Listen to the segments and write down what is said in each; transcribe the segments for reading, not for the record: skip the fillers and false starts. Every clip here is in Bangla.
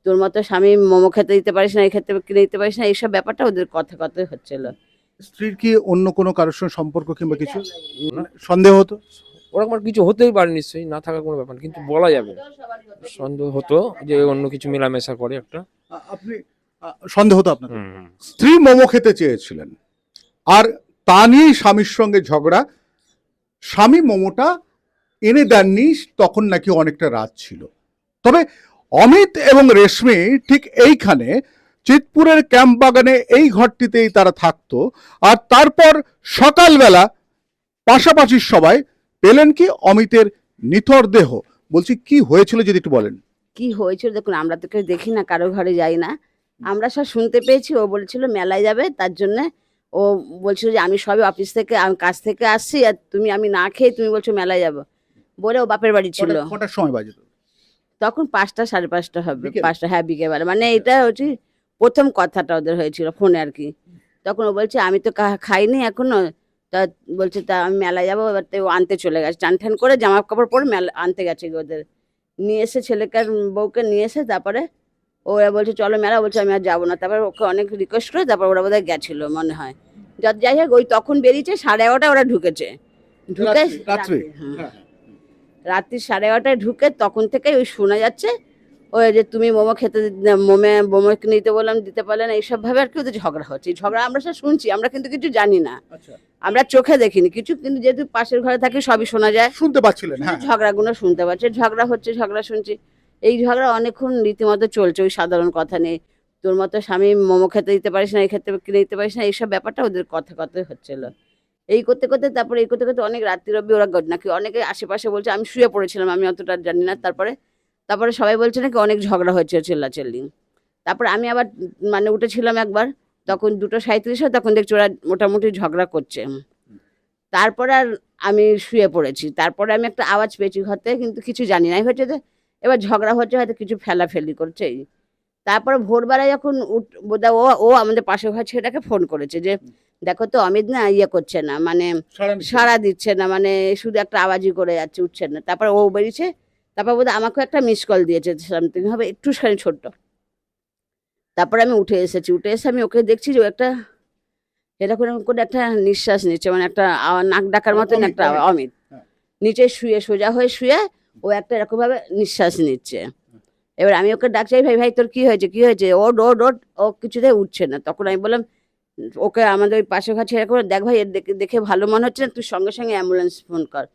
তোর মতো স্বামী মোমো খেতে দিতে পারিস না, এই খেতে কিনে দিতে পারিস না, এইসব ব্যাপারটা ওদের কথা কথাই হচ্ছিল। স্ত্রীর কি অন্য কোনো কারোর সঙ্গে সম্পর্ক কিংবা কিছু না, সন্দেহ হতো? ওরকম আর কিছু হতেই পারে নিশ্চয়ই, না থাকার কোনো ব্যাপার না, কিন্তু বলা যাবে না। সন্দেহ হতো যে অন্য কিছু মেলামেশা করে একটা। আপনি সন্দেহ হতো আপনাদের? হুম হুম। স্ত্রী মোমো খেতে চেয়েছিলেন আর তা নিয়েই স্বামীর সঙ্গে ঝগড়া। স্বামী মোমোটা এনে দেননি, তখন নাকি অনেকটা রাত ছিল। তবে অমিত এবং রেশমি ঠিক এইখানে চিতপুরের ক্যাম্প বাগানে এই ঘরটিতেই তারা থাকতো। আর তারপর সকালবেলা পাশাপাশি সবাই পেলেন কি অমিতের নিথর দেহ। বলছি কি হয়েছিল যদি একটু বলেন। কি হয়েছিল দেখুন, আমরা তো কেউ দেখি না, কারো ঘরে যাই না, আমরা সব শুনতে পেয়েছি। ও বলেছিল মেলায় যাবে, তার জন্য ও বলছিল যে আমি সবে অফিস থেকে কাজ থেকে আসছি, আর আমি না খেয়ে তুমি বলছো মেলায় যাবো বলে ও বাপের বাড়ি ছিল। কটার সময় বাজে? তখন 5টা 5:30 হবে, বিকেল? 5টা, হ্যাঁ বিকেলবেলা। মানে এটা হচ্ছে প্রথম কথাটা ওদের হয়েছিল ফোনে আর কি। তখন ও বলছে আমি তো খাইনি এখনো। তা বলছে তা আমি মেলায় যাবো, এবার তো ও আনতে চলে গেছে, চান ঠান করে জামা কাপড় পরে মেলা আনতে গেছে গিয়ে ওদের নিয়ে এসে, ছেলেকার বউকে নিয়ে এসে তারপরে ওরা বলছে চলো মেলা, বলছে আমি আর যাবো না। তারপরে ওকে অনেক রিকোয়েস্ট করে তারপর ওরা বোধহয় গেছিল মনে হয়। যাই হোক, ওই তখন বেরিয়েছে 11:30 ওরা ঢুকেছে। ঢুকে রাত্রে? হ্যাঁ, রাত্রি 11:30 ঢুকে তখন থেকে ওই শোনা যাচ্ছে ওই যে তুমি মোমো খেতে মোমো নিতে বললাম দিতে পারলে না, এইসব ভাবে আর কি ওদের ঝগড়া হচ্ছে। এই ঝগড়া আমরা সব শুনছি, আমরা কিন্তু কিছু জানি না, আমরা চোখে দেখিনি কিছু, কিন্তু যেহেতু পাশের ঘরে থাকি সবই শোনা যায়, শুনতে পাচ্ছিলেন? হ্যাঁ। ঝগড়াগুলো শুনতে পাচ্ছে। ঝগড়া হচ্ছে, ঝগড়া শুনছি। এই ঝগড়া অনেকক্ষণ রীতিমতো চলছে, ওই সাধারণ কথা নেই, তোর মতো স্বামী মোমো খেতে দিতে পারিস না, এই খেতে কিনে দিতে পারিস না, এইসব ব্যাপারটা ওদের কথা কথাই হচ্ছিল। এই করতে করতে তারপরে এই করতে করতে অনেক রাত্রি অব্দি ওরা নাকি অনেকে আশেপাশে বলছে, আমি শুয়ে পড়েছিলাম, আমি অতটা জানি না। তারপরে তারপরে সবাই বলছে নাকি অনেক ঝগড়া হয়েছে, চিল্লাচিল্লি। তারপরে আমি আবার মানে উঠেছিলাম একবার, তখন 2:37 হয়, তখন দেখছি ওরা মোটামুটি ঝগড়া করছে। তারপরে আর আমি শুয়ে পড়েছি। তারপরে আমি একটা আওয়াজ পেয়েছি ঘর থেকে, কিন্তু কিছু জানি না। আমি হচ্ছে যে এবার ঝগড়া হচ্ছে, হয়তো কিছু ফেলাফেলি করছে এই। তারপরে ভোরবেলায় যখন বোধহয় ও ও আমাদের পাশের ঘর ছেলেটাকে ফোন করেছে যে দেখো তো অমিত না ইয়ে করছে না, মানে সাড়া দিচ্ছে না, মানে শুধু একটা আওয়াজই করে যাচ্ছে, উঠছে না। তারপরে ও বেরিয়েছে, তারপর বোধহয় আমাকেও একটা মিস কল দিয়েছে সামথিং হবে, একটুখানি ছোট্ট। তারপরে আমি উঠে এসেছি, উঠে এসে আমি ওকে দেখছি যে ও একটা এরকম এরকম করে একটা নিঃশ্বাস নিচ্ছে, মানে একটা নাক ডাকার মতন একটা অমিত হ্যাঁ। নিচে শুয়ে, সোজা হয়ে শুয়ে ও একটা এরকম ভাবে নিঃশ্বাস নিচ্ছে। এবার আমি ওকে ডাকছি, ভাই ভাই তোর কি হয়েছে, কি হয়েছে? ওট ওট ওট, ও কিছুতেই উঠছে না। তখন আমি বললাম ওকে, আমাদের ওই পাশে ঘর ছেড়ে করে, দেখ ভাই এর দেখে দেখে ভালো মনে হচ্ছে না, তুই সঙ্গে সঙ্গে অ্যাম্বুলেন্স ফোন কর।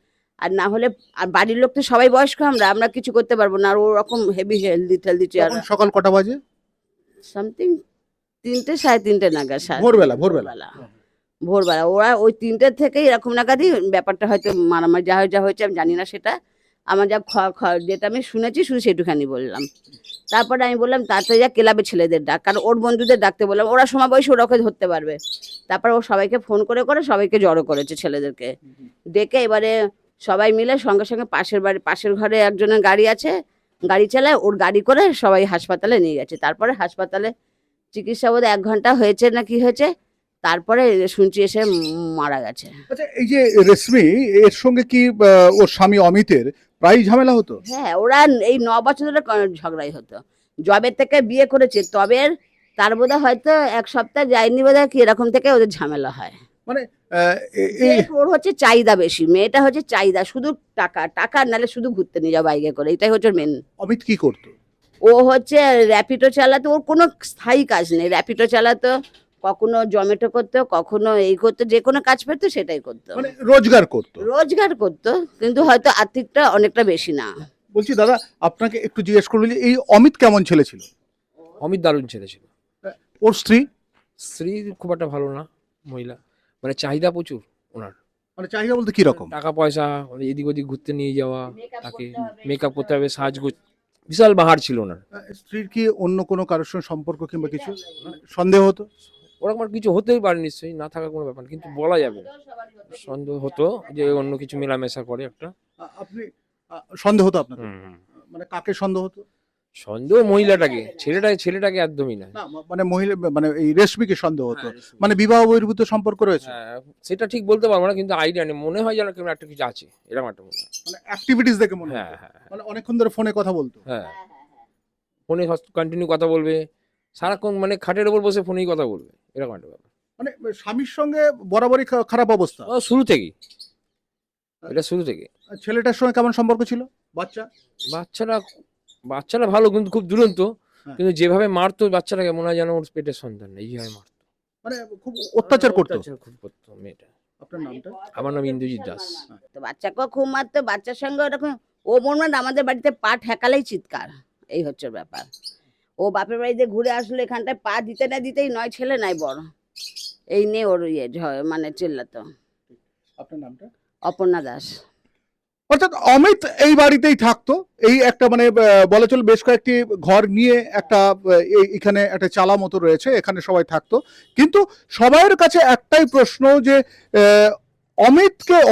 আর না হলে, আর বাড়ির লোক তো সবাই বয়স্ক, আমরা আমরা কিছু করতে পারবো না। আর ওরকম হেভি হেলদি টেলদি চেয়ার তখন সকাল কটা বাজে? সামথিং 3টে 3:30 নাগাদ, ভোরবেলা? ভোরবেলা। ভোরবেলা ওরা ওই 3টে থেকেই এরকম নাগাদই ব্যাপারটা হয়তো মারামারি যা হয়েছে আমি জানি না সেটা। আমার যা যেটা আমি শুনেছি শুধু সেটুখানি বললাম। তারপরে আমি বললাম তাড়াতাড়ি যা ক্লাবে ছেলেদের ডাক, কারণ ওর বন্ধুদের ডাকতে বললাম, ওরা সমবয়সী, ওরা ওকে ধরতে পারবে। তারপর ও সবাইকে ফোন করে করে সবাইকে জড়ো করেছে ছেলেদেরকে ডেকে। এবারে সবাই মিলে সঙ্গে সঙ্গে পাশের ঘরে একজনের গাড়ি আছে, গাড়ি চালায়, ওর গাড়ি করে সবাই হাসপাতালে নিয়ে গেছে। তারপরে হাসপাতালে চিকিৎসা বোধহয় 1 ঘন্টা হয়েছে না কি হয়েছে, তারপরে শুনছি এসে মারা গেছে। আচ্ছা, এই যে রেশমি, এর সঙ্গে কি ওর স্বামী অমিতের প্রায় ঝামেলা হতো? হ্যাঁ, ওরা এই 9 বছর ধরে ঝগড়াই হতো, জবে থেকে বিয়ে করেছে তবে তার বোধহয় হয়তো 1 সপ্তাহ যায়নি বোধহয় কি, এরকম থেকে ওদের ঝামেলা হয়। মানে যে ওর হচ্ছে চাহিদা বেশি, মেয়েটা হচ্ছে চাহিদা, শুধু টাকা টাকা, নালে শুধু ঘুরতে নিয়ে যাও বাইকে করে, এটাই হচ্ছে মেন। অমিত কি করতো? ও হচ্ছে র্যাপিডো চালাতো, ওর কোনো স্থায়ী কাজ নেই, র্যাপিডো চালাতো, কখনো জমেটো করতো, কখনো এই করতো, যে কোনো কাজ পেতো সেটাই করতো, মানে রোজগার করতো? রোজগার করতো, কিন্তু হয়তো আর্থিকটা অনেকটা বেশি না। বলছি দাদা, আপনাকে একটু জিজ্ঞেস করবো যে এই অমিত কেমন ছেলে ছিল? অমিত দারুণ ছেলে ছিল। ওর স্ত্রী? স্ত্রী খুব একটা ভালো না মহিলা, মানে চাহিদা প্রচুর ওনার। মানে চাহিদা বলতে কি রকম? টাকা পয়সা, এদিক ওদিক ঘুরতে নিয়ে যাওয়া, তাকে মেকআপ করতে হবে, সাজগোজ, বিশাল বাহার ছিল ওনার। স্ত্রীর কি অন্য কোনো কারোর সঙ্গে সম্পর্ক কিংবা কিছু সন্দেহ হতো? ওরকম আর কিছু হতেই পারে নিশ্চয়ই, না থাকার কোনো ব্যাপার না, কিন্তু বলা যাবে না। সন্দেহ হতো যে অন্য কিছু মেলামেশা করে একটা। আপনি সন্দেহ হতো আপনাদের? হুম হুম। মানে কাকে সন্দেহ হতো? সন্দেহ মহিলাটাকে, ছেলেটাকে একদমই না। না, মানে মহিলা, মানে এই রেশমিকে সন্দেহ হতো। হ্যাঁ, রেশমি। মানে বিবাহ বহির্ভূত সম্পর্ক রয়েছে? হ্যাঁ, সেটা ঠিক বলতে পারবো না, কিন্তু আইডিয়া নেই, মনে হয় যেন কেমন একটা কিছু আছে, এরকম একটা মনে হয়। মানে অ্যাক্টিভিটিস দেখে মনে হ্যাঁ হতো? হ্যাঁ মানে অনেকক্ষণ ধরে ফোনে কথা বলতো? হ্যাঁ। ফোনে কন্টিনিউ কথা বলবে, সারাক্ষণ মানে খাটের ওপর বসে ফোনেই কথা বলবে, এরকম একটা ব্যাপার। মানে স্বামীর সঙ্গে বরাবরই খারাপ অবস্থা। ও শুরু থেকেই, এটা শুরু থেকে। ছেলেটার সঙ্গে কেমন সম্পর্ক ছিল? বাচ্চা বাচ্চারা বাচ্চারা ভালো, কিন্তু খুব দুরন্ত। হ্যাঁ। কিন্তু যেভাবে মারতো বাচ্চাটাকে, মনে হয় যেন ওর পেটের সন্তান নেই, এইভাবে মারতো, মানে খুব অত্যাচার করতো। অত্যাচার খুব করতো মেয়েটা। আপনার নামটা? আমার নাম ইন্দ্রজিৎ দাস। তো বাচ্চাকেও খুব মারতো, বাচ্চার সঙ্গে ওরকম। ও মনে আমাদের বাড়িতে পা ঠেকালেই চিৎকার, এই হচ্ছে ওর ব্যাপার। ও বাপের বাড়িতে ঘুরে আসলো, এখানটায় পা দিতে না দিতেই নয় ছেলে নাই বড়, এই নিয়ে ওর মানে চিল্লাতো। আপনার নামটা? অপর্ণা দাস। অর্থাৎ অমিত এই বাড়িতেই থাকতো, এই একটা মানে বলা চলে বেশ কয়েকটি ঘর নিয়ে একটা এখানে একটা চালা মতো রয়েছে, এখানে সবাই থাকতো। কিন্তু সবার কাছে একটাই প্রশ্ন যে আহ,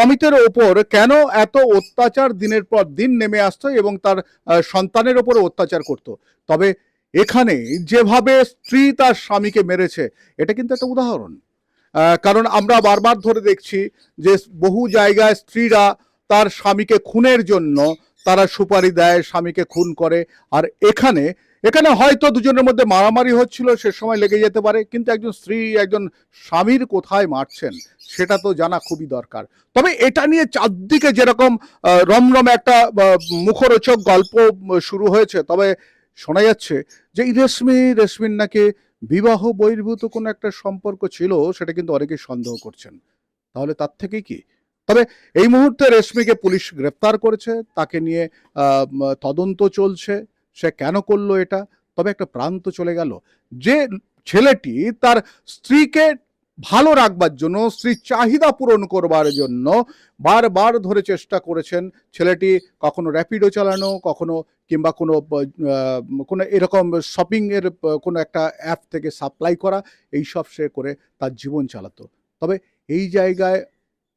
অমিতের ওপর কেন এত অত্যাচার দিনের পর দিন নেমে আসতো এবং তার সন্তানের ওপর অত্যাচার করত। তবে এখানে যেভাবে স্ত্রী তার স্বামীকে মেরেছে, এটা কিন্তু একটা উদাহরণ। কারণ আমরা বারবার ধরে দেখছি যে বহু জায়গায় স্ত্রীরা তার স্বামীকে খুনের জন্য তারা সুপারি দেয়, স্বামীকে খুন করে। আর এখানে এখানে হয়তো দুজনের মধ্যে মারামারি হচ্ছিল, সে সময় লেগে যেতে পারে, কিন্তু একজন স্ত্রী একজন স্বামীর কোথায় মারছেন সেটা তো জানা খুবই দরকার। তবে এটা নিয়ে চারদিকে যেরকম রমরম একটা মুখরোচক গল্প শুরু হয়েছে, তবে শোনা যাচ্ছে যে এই রেশমির নাকি বিবাহ বহির্ভূত কোনো একটা সম্পর্ক ছিল, সেটা কিন্তু অনেকেই সন্দেহ করছেন। তাহলে তার থেকে কি? তবে এই মুহূর্তে রেশমিকে পুলিশ গ্রেফতার করেছে, তাকে নিয়ে তদন্ত চলছে, সে কেন করলো এটা। তবে একটা প্রান্ত চলে গেল, যে ছেলেটি তার স্ত্রীকে ভালো রাখবার জন্য, স্ত্রীর চাহিদা পূরণ করবার জন্য বারবার ধরে চেষ্টা করেছেন। ছেলেটি কখনো র্যাপিডো চালানো, কখনো কিংবা কোনো কোনো এরকম শপিং এর কোনো একটা অ্যাপ থেকে সাপ্লাই করা, এইসব সে করে তার জীবন চালাতো। তবে এই জায়গায়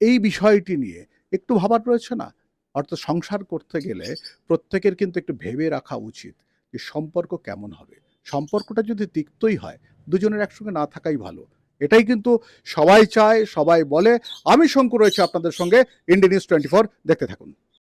এই বিষয়টি নিয়ে একটু ভাবার রয়েছে না? অর্থাৎ সংসার করতে গেলে প্রত্যেকের কিন্তু একটু ভেবে রাখা উচিত যে সম্পর্ক কেমন হবে। সম্পর্কটা যদি তিক্তই হয়, দুজনের একসঙ্গে না থাকাই ভালো। এটাই কিন্তু সবাই চায়, সবাই বলে। আমি শঙ্কু রয়েছে আপনাদের সঙ্গে, ইন্ডিয়া নিউজ 24 দেখতে থাকুন।